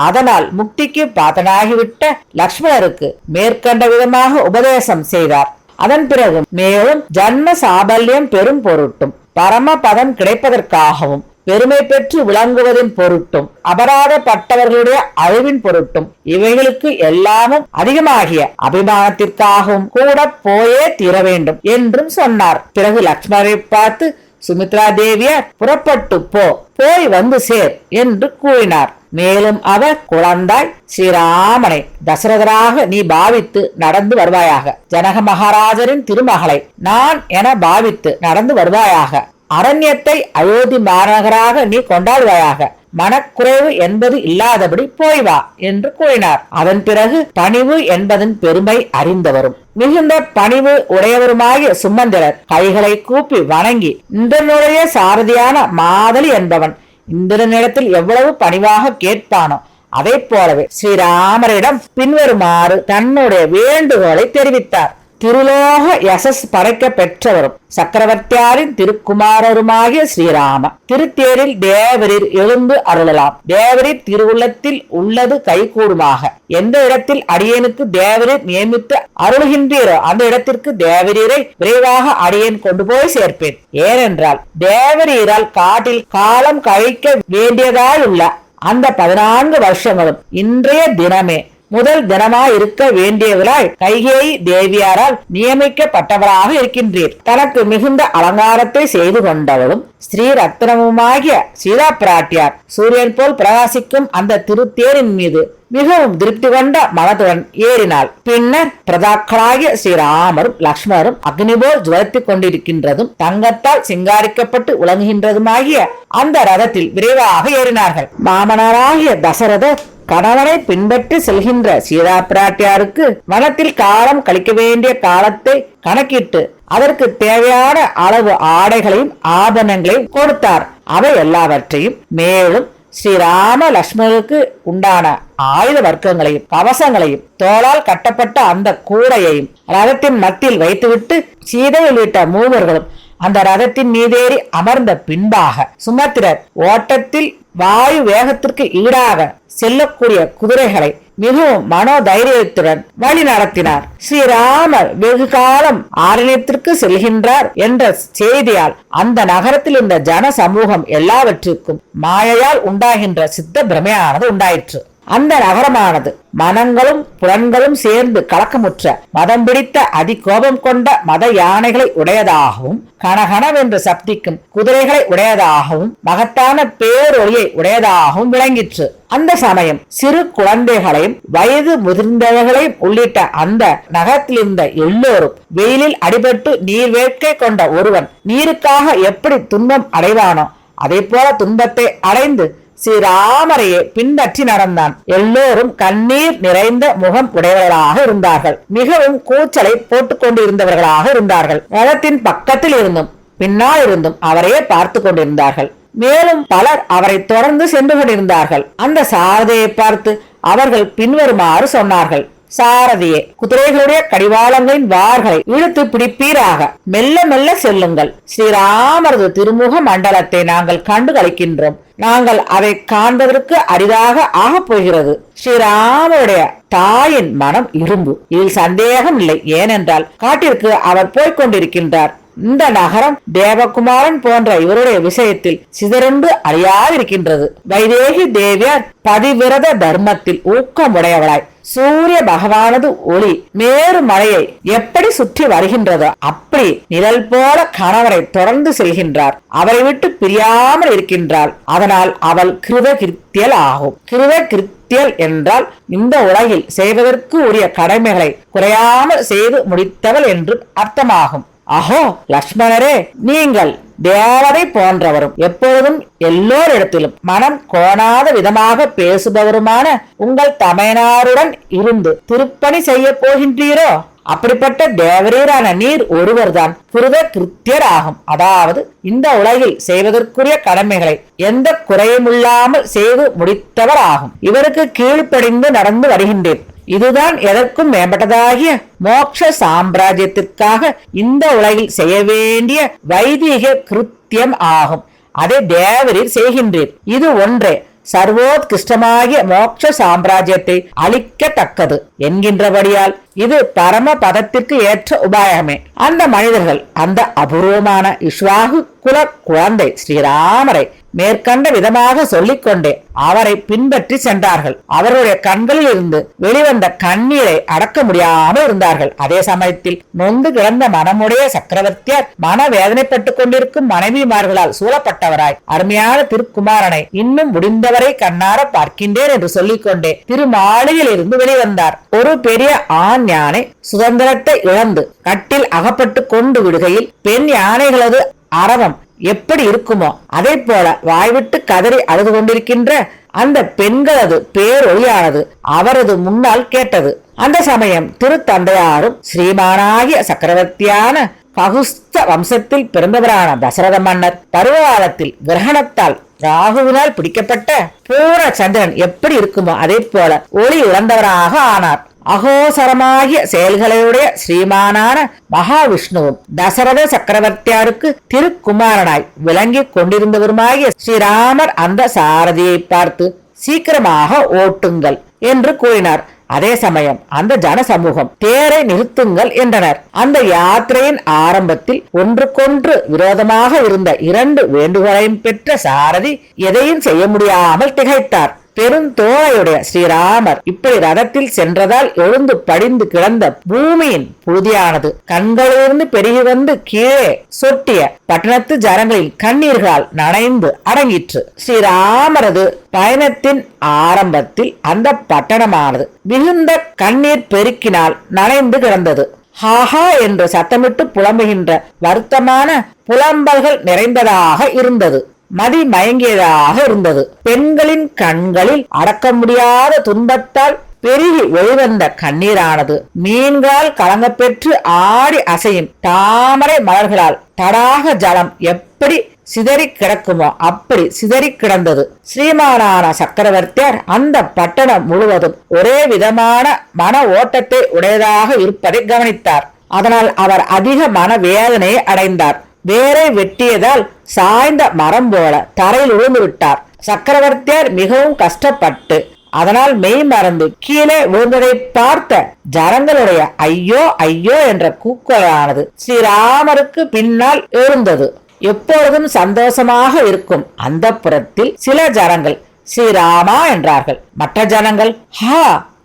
அதனால் முக்திக்கு பாத்தனாகிவிட்ட லக்ஷ்மணருக்கு மேற்கண்ட விதமாக உபதேசம் செய்தார். அதன் பிறகு மேலும் ஜன்ம சாபல்யம் பெரும் பொருட்டும் பரமபதம் கிடைப்பதற்காகவும் பெருமை பெற்று விளங்குவதின் பொருட்டும் அபராதப்பட்டவர்களுடைய அழிவின் பொருட்டும் இவைகளுக்கு எல்லாமும் அதிகமாகிய அபிமானத்திற்காகவும் கூட போயே தீர வேண்டும் என்றும் சொன்னார். பிறகு லக்ஷ்மணரை பார்த்து சுமித்ரா தேவியார் புறப்பட்டு போய் வந்து சேர் என்று கூறினார். மேலும் அவர், குழந்தாய், ஸ்ரீராமனை தசரதராக நீ பாவித்து நடந்து வருவாயாக. ஜனக மகாராஜரின் திருமகளை நான் என பாவித்து நடந்து வருவாயாக. அரண்யத்தை அயோத்தி மாநகராக நீ கொண்டாடுவாயாக. மனக்குறைவு என்பது இல்லாதபடி போய் வா என்று கூறினார். அதன் பிறகு பணிவு என்பதன் பெருமை அறிந்தவரும் மிகுந்த பணிவு உடையவருமாகிய சுமந்திரர் கைகளை கூப்பி வணங்கி, இந்திரனுடைய சாரதியான மாதலி என்பவன் இந்திரனிடத்தில் எவ்வளவு பணிவாக கேட்பானோ அதை போலவே ஸ்ரீராமரிடம் பின்வருமாறு தன்னுடைய வேண்டுகோளை தெரிவித்தார். திருலோக யசஸ் படைக்க பெற்றவரும் சக்கரவர்த்தியாரின் திருக்குமாரருமாகிய ஸ்ரீராம திருத்தேரில் தேவரீர் எழுந்து அருளலாம். தேவரீர் திருவுள்ளத்தில் உள்ளது கைகூடுமாக. எந்த இடத்தில் அடியேனுக்கு தேவரீர் நியமித்து அருள்கின்றீரோ அந்த இடத்திற்கு தேவரீரை விரைவாக அடியேன் கொண்டு போய் சேர்ப்பேன். ஏனென்றால் தேவரீரால் காட்டில் காலம் கழிக்க வேண்டியதாயுள்ள அந்த 14 வருஷங்களும் இன்றைய தினமே முதல் தினமாயிருக்க வேண்டியவராய் கைகேயி தேவியாரால் நியமிக்கப்பட்டவராக இருக்கின்றீர். தனக்கு மிகுந்த அலங்காரத்தை செய்து கொண்டவளும் ஸ்ரீ ரத்னமுமாகிய சீதா பிராட்டியார் சூரியன் போல் பிரகாசிக்கும் அந்த திருத்தேரின் மீது மிகவும் திருப்தி கொண்ட மனத்துடன் ஏறினாள். பின்னர் பிரதாக்களாகிய ஸ்ரீராமரும் லக்ஷ்மணரும் அக்னி போல் ஜுவலித்துக் கொண்டிருக்கின்றதும் தங்கத்தால் சிங்காரிக்கப்பட்டு விளங்குகின்றதுமாகிய அந்த ரதத்தில் விரைவாக ஏறினார்கள். மாமனாராகிய தசரதர் கணவனை பின்பற்றி செல்கின்ற சீதா பிராட்டியாருக்கு வனத்தில் காலம் கழிக்க வேண்டிய காலத்தை கணக்கிட்டு அதற்கு தேவையான அளவு ஆடைகளையும் ஆபரணங்களையும் கொடுத்தார். அவை எல்லாவற்றையும் மேலும் ஸ்ரீராம லக்ஷ்மணருக்கு உண்டான ஆயுத வர்க்கங்களையும் கவசங்களையும் தோளால் கட்டப்பட்ட அந்த கூடையையும் ரதத்தின் மத்தியில் வைத்துவிட்டு சீதை உள்ளிட்ட மூவர்களும் அந்த ரதத்தின் மீதேறி அமர்ந்த பின்பாக சுமத்திரர் ஓட்டத்தில் வாயு வேகத்திற்கு ஈடாக செல்லக்கூடிய குதிரைகளை மிகவும் மனோதைரியத்துடன் வழி நடத்தினார். ஸ்ரீராமர் வெகு காலம் ஆரண்யத்திற்கு செல்கின்றார் என்ற செய்தியால் அந்த நகரத்தில் இருந்த ஜன சமூகம் எல்லாவற்றிற்கும் மாயையால் உண்டாகின்ற சித்த பிரமையானது உண்டாயிற்று. அந்த நகரமானது மனங்களும் புலன்களும் சேர்ந்து கலக்கமுற்ற மதம் பிடித்த அதிகோபம் கொண்ட மத யானைகளை உடையதாகவும் கனகனவென்று சப்திக்கும் குதிரைகளை உடையதாகவும் மகத்தான பேரொளியை உடையதாகவும் விளங்கிற்று. அந்த சமயம் சிறு குழந்தைகளையும் வயது முதிர்ந்தவர்களையும் உள்ளிட்ட அந்த நகரத்தில் இருந்த எல்லோரும் வெயிலில் அடிபட்டு நீர் வேட்கை கொண்ட ஒருவன் நீருக்காக எப்படி துன்பம் அடைவானோ அதே போல துன்பத்தை அடைந்து ஸ்ரீராமரையே பின்பற்றி நடந்தான். எல்லோரும் கண்ணீர் நிறைந்த முகம் உடையவர்களாக இருந்தார்கள். மிகவும் கூச்சலை போட்டுக் கொண்டிருந்தவர்களாக இருந்தார்கள். ரதத்தின் பக்கத்தில் இருந்தும் பின்னால் இருந்தும் அவரையே பார்த்து கொண்டிருந்தார்கள். மேலும் பலர் அவரை தொடர்ந்து சென்று கொண்டிருந்தார்கள். அந்த சாரதியை பார்த்து அவர்கள் பின்வருமாறு சொன்னார்கள். சாரதியே, குதிரைகளுடைய கடிவாளங்களின் வார்களை இழுத்து பிடிப்பீராக. மெல்ல மெல்ல செல்லுங்கள். ஸ்ரீராமரது திருமுக மண்டலத்தை நாங்கள் கண்டு கழிக்கின்றோம். நாங்கள் அதை காண்பதற்கு அரிதாக ஆகப் போகிறது. ஸ்ரீராமருடைய தாயின் மனம் இரும்பு, இதில் சந்தேகம் இல்லை. ஏனென்றால் காட்டிற்கு அவர் போய்கொண்டிருக்கின்றார். இந்த நகரம் தேவகுமாரன் போன்ற இவருடைய விஷயத்தில் சிதறண்டு அறியாதிருக்கின்றது. வைதேகி தேவியார் பதிவிரத தர்மத்தில் ஊக்கமுடையவளாய் சூரிய பகவானது ஒளி மேறு மலையை எப்படி சுற்றி வருகின்றதோ அப்படி நிழல் போல கணவரை தொடர்ந்து செல்கின்றார். அவரை விட்டு பிரியாமல் இருக்கின்றாள். அதனால் அவள் கிருதகிருத்தியல் ஆகும். கிருதகிருத்தியல் என்றால் இந்த உலகில் செய்வதற்கு உரிய கடமைகளை குறையாமல் செய்து முடித்தவள் என்று அர்த்தமாகும். அஹோ லக்ஷ்மணரே, நீங்கள் தேவதை போன்றவரும் எப்பொழுதும் எல்லோரிடத்திலும் மனம் கோணாத விதமாக பேசுபவருமான உங்கள் தமையனாருடன் இருந்து திருப்பணி செய்ய போகின்றீரோ? அப்படிப்பட்ட தேவரீரான நீர் ஒருவர்தான் கிருத கிருத்தியர் ஆகும். அதாவது இந்த உலகில் செய்வதற்குரிய கடமைகளை எந்த குறையுமில்லாமல் செய்து முடித்தவர் ஆகும். இவருக்கு கீழ்ப்படிந்து நடந்து வருகின்றேன். இதுதான் எதற்கும் மேம்பட்டதாகிய மோட்ச சாம்ராஜ்யத்திற்காக இந்த உலகில் செய்ய வேண்டிய வைதிக கிருத்தியம் ஆகும். அதை தேவரீர் செய்கின்றீர். இது ஒன்றே சர்வோத்கிருஷ்டமாகிய மோட்ச சாம்ராஜ்யத்தை அளிக்கத்தக்கது என்கின்றபடியால் இது பரம பதத்திற்கு ஏற்ற உபாயமே. அந்த மனிதர்கள் அந்த அபூர்வமான இஷ்வாகு குல குழந்தை ஸ்ரீராமரை மேற்கண்ட விதமாக சொல்லிக்கொண்டே அவரை பின்பற்றி சென்றார்கள். அவருடைய கண்களில் இருந்து வெளிவந்த கண்ணீரை அடக்க முடியாமல் இருந்தார்கள். அதே சமயத்தில் நொந்து கிடந்த மனமுடைய சக்கரவர்த்தியார் மனவேதனைப்பட்டுக் கொண்டிருக்கும் மனைவிமார்களால் சூழப்பட்டவராய் அருமையான திருக்குமாரனை இன்னும் முடிந்தவரை கண்ணார பார்க்கின்றேன் என்று சொல்லிக்கொண்டே திருமாளிகையில் இருந்து வெளிவந்தார். ஒரு பெரிய ஆண் யானை சுதந்திரத்தை இழந்து கட்டில் அகப்பட்டு கொண்டு விடுகையில் பெண் யானைகளது அரவம் எப்படி இருக்குமோ அதை போல வாய்விட்டு கதறி அழுது கொண்டிருக்கின்ற அந்த பெண்களது பேரொழியானது அவரது முன்னால் கேட்டது. அந்த சமயம் திருத்தந்தையாரும் ஸ்ரீமானாகிய சக்கரவர்த்தியான ககுஸ்த வம்சத்தில் பிறந்தவரான தசரத மன்னர் பருவகாலத்தில் கிரகணத்தால் ராகுவினால் பிடிக்கப்பட்ட பூர சந்திரன் எப்படி இருக்குமோ அதே போல ஒளி இழந்தவராக ஆனார். அகோசரமாகிய செயல்களுடைய ஸ்ரீமானான மகாவிஷ்ணுவும் தசரத சக்கரவர்த்தியாருக்கு திருக்குமாரனாய் விளங்கி கொண்டிருந்தவருமாகிய ஸ்ரீராமர் அந்த சாரதியை பார்த்து சீக்கிரமாக ஓட்டுங்கள் என்று கூறினார். அதே சமயம் அந்த ஜன சமூகம் தேரை நிறுத்துங்கள் என்றனர். அந்த யாத்திரையின் ஆரம்பத்தில் ஒன்றுக்கொன்று விரோதமாக இருந்த இரண்டு வேண்டுகோளையும் பெற்ற சாரதி எதையும் செய்ய முடியாமல் திகைத்தார். பெருந்தோழையுடைய ஸ்ரீராமர் இப்படி ரதத்தில் சென்றதால் எழுந்து படிந்து கிடந்த பூமியின் புழுதியானது கண்களிலிருந்து பெருகி வந்து கீழே சொட்டிய பட்டணத்து ஜனங்களின் கண்ணீர்களால் நனைந்து அடங்கிற்று. ஸ்ரீராமரது பயணத்தின் ஆரம்பத்தில் அந்த பட்டணமானது மிகுந்த கண்ணீர் பெருக்கினால் நனைந்து கிடந்தது. ஹாஹா என்று சத்தமிட்டு புலம்புகின்ற வருத்தமான புலம்பல்கள் நிறைந்ததாக இருந்தது. மதி மயங்கியதாக இருந்தது. பெண்களின் கண்களில் அடக்க முடியாத துன்பத்தால் பெருகி வெளிவந்த கண்ணீரானது மீன்களால் கலங்கப்பெற்று ஆடி அசையும் தாமரை மலர்களால் தடாக ஜலம் எப்படி சிதறி கிடக்குமோ அப்படி சிதறி கிடந்தது. ஸ்ரீமானான சக்கரவர்த்தியார் அந்த பட்டணம் முழுவதும் ஒரே விதமான மன ஓட்டத்தை உடையதாக இருப்பதை கவனித்தார். அதனால் அவர் அதிக மன வேதனையை அடைந்தார். வேரை வெட்டியதால் சாய்ந்த மரம் போல தரையில் விழுந்து விட்டார். சக்கரவர்த்தியார் மிகவும் கஷ்டப்பட்டு அதனால் மெய் மறந்து கீழே விழுந்ததை பார்த்த ஜனங்களுடைய ஐயோ ஐயோ என்ற கூக்குரலானது ஸ்ரீராமருக்கு பின்னால் எழுந்தது. எப்பொழுதும் சந்தோஷமாக இருக்கும் அந்த புறத்தில் சில ஜனங்கள் ஸ்ரீராமா என்றார்கள். மற்ற ஜனங்கள் ஹா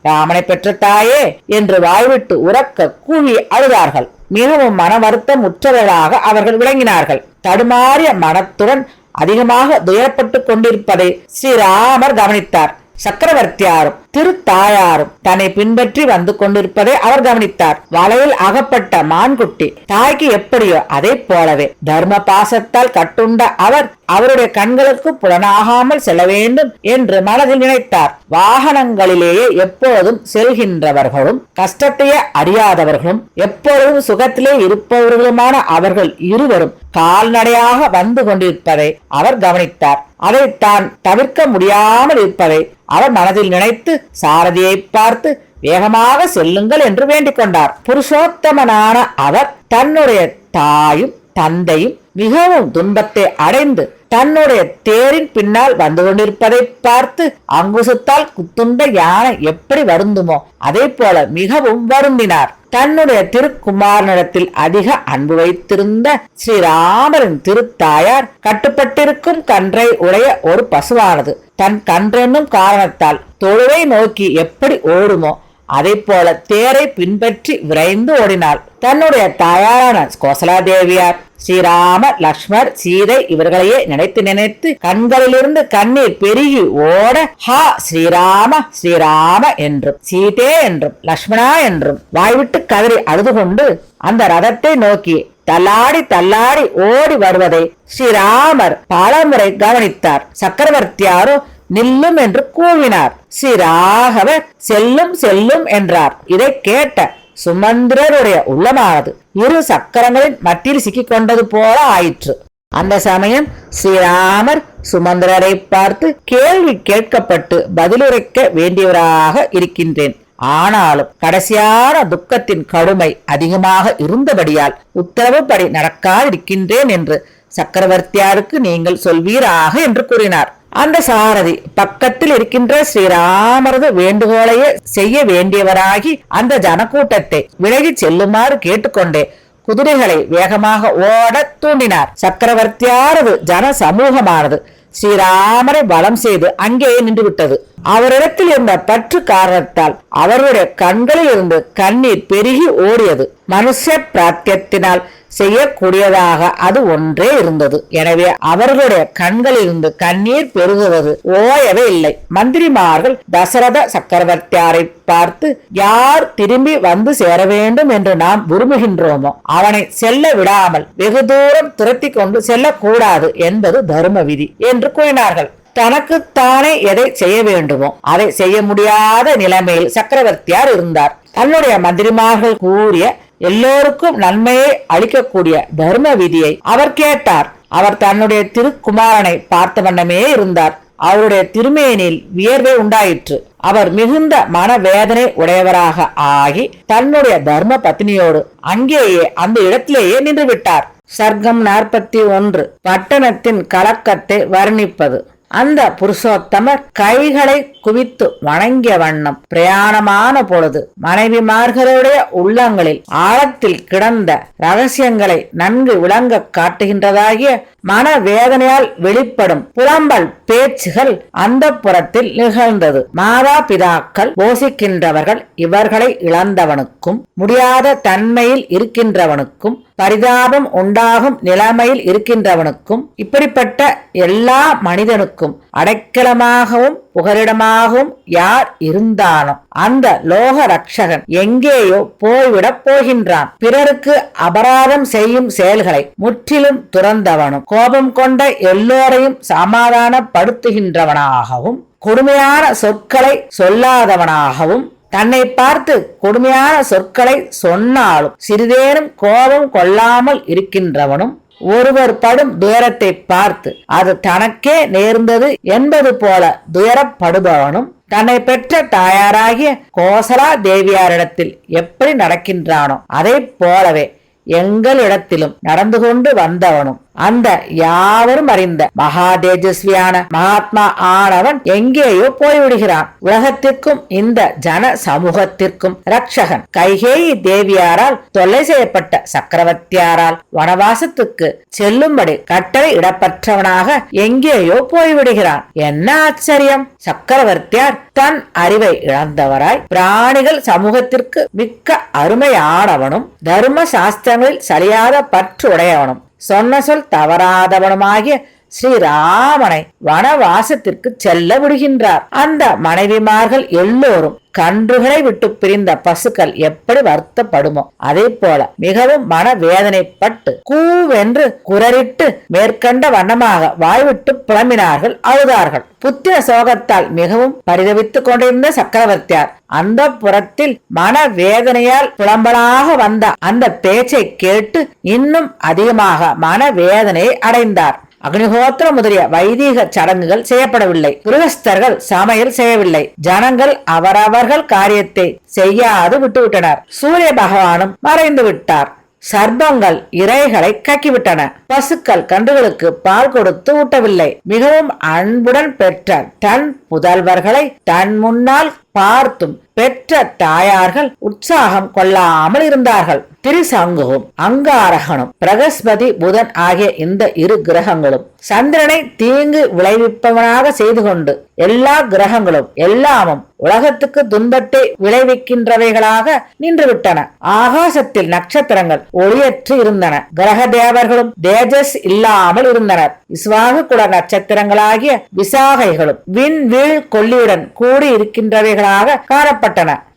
ராமனை பெற்ற தாயே என்று வாய்விட்டு உறக்க கூவி அழுதார்கள். மிகவும் மன வருத்தம் உற்றவர்களாக அவர்கள் விளங்கினார்கள். தடுமாறிய மனத்துடன் அதிகமாக துயரப்பட்டு கொண்டிருப்பதை ஸ்ரீராமர் கவனித்தார். சக்கரவர்த்தியாரும் திருத்தாயாரும் தன்னை பின்பற்றி வந்து கொண்டிருப்பதை அவர் கவனித்தார். வலையில் அகப்பட்ட மான்குட்டி தாய்க்கு எப்படியோ அதே போலவே தர்ம பாசத்தால் கட்டுண்ட அவர் அவருடைய கண்களுக்கு புலனாகாமல் செல்ல வேண்டும் என்று மனதில் நினைத்தார். வாகனங்களிலேயே எப்போதும் செல்கின்றவர்களும் கஷ்டத்தையே அறியாதவர்களும் எப்பொழுதும் சுகத்திலே இருப்பவர்களுமான அவர்கள் இருவரும் கால்நடையாக வந்து கொண்டிருப்பதை அவர் கவனித்தார். அதை தான் தவிர்க்க முடியாமல் இருப்பதை அவர் மனதில் நினைத்து சாரதியை பார்த்து வேகமாக செல்லுங்கள் என்று வேண்டிக் கொண்டார். புருஷோத்தமனான அவர் தன்னுடைய தாயும் தந்தையும் மிகவும் துன்பத்தை அடைந்து தன்னுடைய தேரின் பின்னால் வந்து கொண்டிருப்பதை பார்த்து அங்குசத்தால் குத்துண்ட யானை எப்படி வருந்துமோ அதே போல மிகவும் வருந்தினார். தன்னுடைய திருக்குமாரனிடத்தில் அதிக அன்பு வைத்திருந்த ஸ்ரீராமரின் திருத்தாயார் கட்டுப்பட்டிருக்கும் கன்றை உடைய ஒரு பசுவானது தன் கன்றென்னும் காரணத்தால் தொழுவை நோக்கி எப்படி ஓடுமோ அதை போல தேரை பின்பற்றி விரைந்து ஓடினாள். தன்னுடைய தாயாரான கோசலா தேவியார் ஸ்ரீராமர், லக்ஷ்மர், சீதை இவர்களையே நினைத்து நினைத்து கண்களிலிருந்து கண்ணீர் பெருகி ஓட ஹா ஸ்ரீராம ஸ்ரீராம என்றும் சீதே என்றும் லக்ஷ்மணா என்றும் வாய்விட்டு கதறி அழுது கொண்டு அந்த ரதத்தை நோக்கி தள்ளாடி தள்ளாடி ஓடி வருவதை ஸ்ரீராமர் பலமுறை கவனித்தார். சக்கரவர்த்தியாரோ நில்லும் என்று கூவினார். ஸ்ரீராகவர் செல்லும் செல்லும் என்றார். இதை கேட்ட சுமந்திரருடைய உள்ளமானது இரு சக்கரங்களின் மத்தியில் சிக்கிக் கொண்டது போல ஆயிற்று. அந்த சமயம் ஸ்ரீராமர் சுமந்திரரை பார்த்து கேள்வி கேட்கப்பட்டு பதிலுரைக்க வேண்டியவராக இருக்கின்றேன். ஆனாலும் கடைசியான துக்கத்தின் கடுமை அதிகமாக இருந்தபடியால் உத்தரவுப்படி நடக்காதிருக்கின்றேன் என்று சக்கரவர்த்தியாருக்கு நீங்கள் சொல்வீராக என்று கூறினார். அந்த சாரதி பக்கத்தில் இருக்கின்ற ஸ்ரீராமரது வேண்டுகோளையே செய்ய வேண்டியவராகி அந்த ஜனக்கூட்டத்தை விலகி செல்லுமாறு கேட்டுக்கொண்டே குதிரைகளை வேகமாக ஓட தூண்டினார். சக்கரவர்த்தியாரது ஜன சமூகமானது ஸ்ரீராமரை பலம் செய்து அங்கேயே நின்றுவிட்டது. அவரிடத்தில் இருந்த பற்று காரணத்தால் அவருடைய கண்களில் இருந்து கண்ணீர் பெருகி ஓடியது. மனுஷ பிராத்தியத்தினால் செய்யக்கூடியதாக அது ஒன்றே இருந்தது. எனவே அவர்களுடைய கண்களில் இருந்து கண்ணீர் பெருகுவது ஓயவே இல்லை. மந்திரிமார்கள் தசரத சக்கரவர்த்தியாரை பார்த்து யார் திரும்பி வந்து சேர வேண்டும் என்று நாம் விரும்புகின்றோமோ அவனை செல்ல விடாமல் வெகு தூரம் துரத்தி கொண்டு செல்லக்கூடாது என்பது தர்ம விதி என்று கூறினார்கள். தனக்குத்தானே எதை செய்ய வேண்டுமோ அதை செய்ய முடியாத நிலைமையில் சக்கரவர்த்தியார் இருந்தார். தன்னுடைய மந்திரிமார்கள் கூறிய எல்லோருக்கும் நன்மையை அளிக்கக்கூடிய தர்ம விதியை அவர் கேட்டார். அவர் தன்னுடைய திருக்குமாரனை பார்த்த வண்ணமே இருந்தார். அவருடைய திருமேனில் வியர்வை உண்டாயிற்று. அவர் மிகுந்த மனவேதனை உடையவராக ஆகி தன்னுடைய தர்ம பத்னியோடு அங்கேயே அந்த இடத்திலேயே நின்று விட்டார். சர்க்கம் 41 பட்டணத்தின் கலக்கத்தை வர்ணிப்பது. அந்த புருஷோத்தமர் கைகளை குவித்து வணங்கிய வண்ணம் பிரயாணமான பொழுது மனைவிமார்களுடைய உள்ளங்களில் ஆழத்தில் கிடந்த ரகசியங்களை நன்கு விளங்க காட்டுகின்றதாகிய மனவேதனையால் வெளிப்படும் புலம்பல் பேச்சுகள் அந்த புறத்தில் நிகழ்ந்தது. மாதா பிதாக்கள் போஷிக்கின்றவர்கள் இவர்களை இழந்தவனுக்கும் முடியாத தன்மையில் இருக்கின்றவனுக்கும் பரிதாபம் உண்டாகும் நிலைமையில் இருக்கின்றவனுக்கும் இப்படிப்பட்ட எல்லா மனிதனுக்கும் அடைக்கலமாகவும் புகலிடமாகவும் யார் இருந்தானோ அந்த லோக ரட்சகன் எங்கேயோ போய்விடப் போகின்றான். பிறருக்கு அபராதம் செய்யும் செயல்களை முற்றிலும் துறந்தவனும் கோபம் கொண்ட எல்லோரையும் சமாதானப்படுத்துகின்றவனாகவும் கொடுமையான சொற்களை சொல்லாதவனாகவும் தன்னை பார்த்து கொடுமையான சொற்களை சொன்னாலும் சிறிதேனும் கோபம் கொள்ளாமல் இருக்கின்றவனும் ஒருவர் படும் துயரத்தை பார்த்து அது தனக்கே நேர்ந்தது என்பது போல துயரப்படுபவனும் தன்னை பெற்ற தாயாராகிய கோசலா தேவியாரிடத்தில் எப்படி நடக்கின்றானோ அதை போலவே எங்களிடத்திலும் நடந்து கொண்டு வந்தவனும் அந்த யாவரும் அறிந்த மகா தேஜஸ்வியான மகாத்மா ஆனவன் எங்கேயோ போய்விடுகிறான். உலகத்திற்கும் இந்த ஜன சமூகத்திற்கும் ரட்சகன் கைகேயி தேவியாரால் தொல்லை செய்யப்பட்ட சக்கரவர்த்தியாரால் வனவாசத்துக்கு செல்லும்படி கட்டளை இடப்பட்டவனாக எங்கேயோ போய்விடுகிறான். என்ன ஆச்சரியம்! சக்கரவர்த்தியார் தன் அறிவை இழந்தவராய் பிராணிகள் சமூகத்திற்கு மிக்க அருமையானவனும் தர்ம சாஸ்திரங்களில் சரியாத பற்று உடையவனும் சொன்ன சொல் தவறாதவனுமாகிய ஸ்ரீராமனை வனவாசத்திற்கு செல்ல விடுகின்றார். அந்த மனைவிமார்கள் எல்லோரும் கன்றுகளை விட்டு பிரிந்த பசுக்கள் எப்படி வருத்தப்படுமோ அதே போல மிகவும் மனவேதனைப்பட்டு கூவென்று குரலிட்டு மேற்கண்ட வண்ணமாக வாய்விட்டு புலம்பினார்கள், அழுதார்கள். புத்திர சோகத்தால் மிகவும் பரிதவித்துக் கொண்டிருந்த சக்கரவர்த்தியார் அந்த புறத்தில் மனவேதனையால் புலம்பலாக வந்த அந்த பேச்சை கேட்டு இன்னும் அதிகமாக மனவேதனையை அடைந்தார். அக்னிஹோத்திர முதலிய வைதீக சடங்குகள் செய்யப்படவில்லை. கிருஹஸ்தர்கள் சமையல் செய்யவில்லை. ஜனங்கள் அவரவர்கள் காரியத்தை செய்யாது விட்டுவிட்டனர். சூரிய பகவானும் மறைந்து விட்டார். சர்ப்பங்கள் இரைகளை கக்கிவிட்டன. பசுக்கள் கன்றுகளுக்கு பால் கொடுத்து ஊட்டவில்லை. மிகவும் அன்புடன் பெற்ற தன் புதல்வர்களை தன் முன்னால் பார்த்தும் பெற்ற தாயார்கள் உற்சாகம் கொள்ளாமல் இருந்தார்கள். திரிசங்குவும் அங்காரகனும் பிரகஸ்பதி புதன் ஆகிய இந்த இரு கிரகங்களும் சந்திரனை தீங்கு விளைவிப்பவனாக செய்து கொண்டு எல்லா கிரகங்களும் எல்லாமும் உலகத்துக்கு துன்பத்தை விளைவிக்கின்றவைகளாக நின்றுவிட்டன. ஆகாசத்தில் நட்சத்திரங்கள் ஒளியற்று இருந்தன. கிரக தேவர்களும் தேஜஸ் இல்லாமல் இருந்தனர். விஸ்வாகு குல நட்சத்திரங்களாகிய விசாகைகளும் விண்வீழ் கொல்லியுடன் கூடி இருக்கின்றவைகளாக காணப்பட்டன.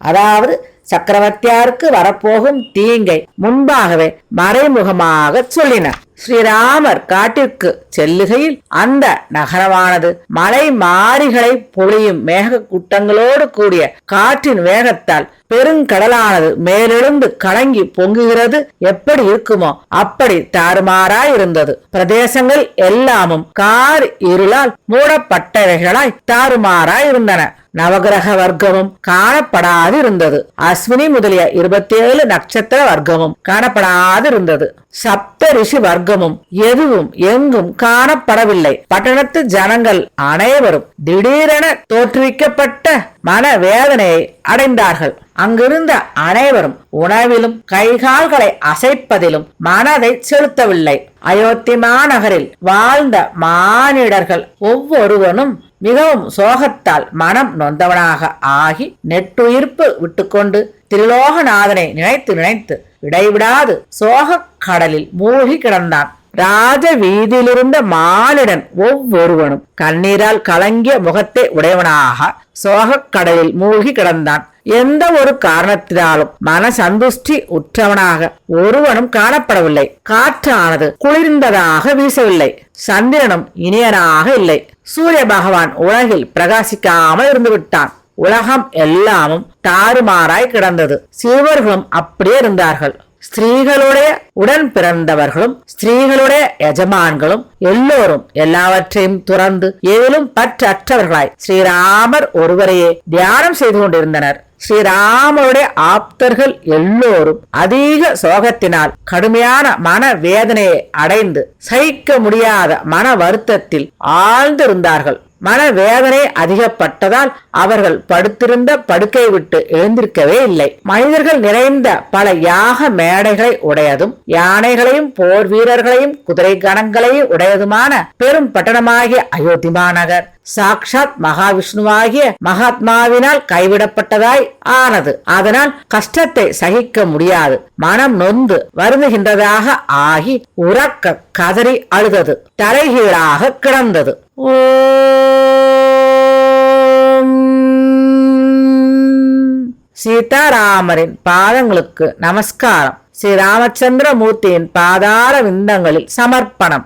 அதாவது சக்கரவர்த்தியாருக்கு வரப்போகும் தீங்கை முன்பாகவே மறைமுகமாக சொல்லின. ஸ்ரீராமர் காட்டிற்கு செல்லுகையில் அந்த நகரமானது மலை மாறிகளை பொழியும் மேக கூட்டங்களோடு கூடிய காற்றின் வேகத்தால் பெருங்கடலானது மேலெழுந்து கலங்கி பொங்குகிறது எப்படி இருக்குமோ அப்படி தாறுமாறாய் இருந்தது. பிரதேசங்கள் எல்லாமும் கார் இருளால் மூடப்பட்டவைகளாய் தாறுமாறாய் இருந்தன. நவகிரக வர்க்கமும் காணப்படாது இருந்தது. அஸ்வினி முதலிய 27 நட்சத்திர வர்க்கமும் காணப்படாது இருந்தது. சப்த ரிஷி வர்க்கமும் எதுவும் எங்கும் காணப்படவில்லை. பட்டணத்து ஜனங்கள் அனைவரும் திடீரென தோற்றுவிக்கப்பட்ட மனவேதனையை அடைந்தார்கள். அங்கிருந்த அனைவரும் உணவிலும் கைகால்களை அசைப்பதிலும் மனதை செலுத்தவில்லை. அயோத்தி மாநகரில் வாழ்ந்த மானிடர்கள் ஒவ்வொருவனும் மிகவும் சோகத்தால் மனம் நொந்தவனாக ஆகி நெட்டுயிர்ப்பு விட்டுக்கொண்டு திரிலோகநாதனை நினைத்து நினைத்து இடைவிடாது சோக கடலில் மூழ்கி கிடந்தான். ராஜ வீதியிலிருந்த மானிடன் ஒவ்வொருவனும் கண்ணீரால் கலங்கிய முகத்தை உடையவனாக சோக கடலில் மூழ்கி கிடந்தான். எந்த ஒரு காரணத்தினாலும் மன சந்துஷ்டி உற்றவனாக ஒருவனும் காணப்படவில்லை. காற்றானது குளிர்ந்ததாக வீசவில்லை. சந்திரனும் இனியனாக இல்லை. சூரிய பகவான் உலகில் பிரகாசிக்காமல் இருந்து விட்டான். உலகம் எல்லாமும் தாறுமாறாய் கிடந்தது. சிறுவர்களும் அப்படியே இருந்தார்கள். ஸ்திரீகளுடைய உடன் பிறந்தவர்களும் ஸ்திரீகளுடைய எஜமான்களும் எல்லோரும் எல்லாவற்றையும் துறந்து ஏலும் பற்றற்றவர்களாய் ஸ்ரீராமர் ஒருவரையே தியானம் செய்து கொண்டிருந்தனர். ஸ்ரீராமருடைய ஆப்தர்கள் எல்லோரும் அதிக சோகத்தினால் கடுமையான மன வேதனையை அடைந்து சகிக்க முடியாத மன வருத்தத்தில் ஆழ்ந்திருந்தார்கள். மனவேதனை அதிகப்பட்டதால் அவர்கள் படுத்திருந்த படுக்கை விட்டு எழுந்திருக்கவே இல்லை. மனிதர்கள் நிறைந்த பல யாக மேடைகளை உடையதும் யானைகளையும் போர் வீரர்களையும் குதிரை கணங்களையும் உடையதுமான பெரும் பட்டணமாகிய அயோத்தி மாநகர் சாக்ஷாத் மகாவிஷ்ணுவாகிய மகாத்மாவினால் கைவிடப்பட்டதாய் ஆனது. அதனால் கஷ்டத்தை சகிக்க முடியாது மனம் நொந்து வருந்துகின்றதாக ஆகி உறக்க கதறி அழுதது. தலைகீழாக கிடந்தது. சீதாராமரின் பாதங்களுக்கு நமஸ்காரம். ஸ்ரீ ராமச்சந்திர மூர்த்தியின் பாதார விந்தங்களில் சமர்ப்பணம்.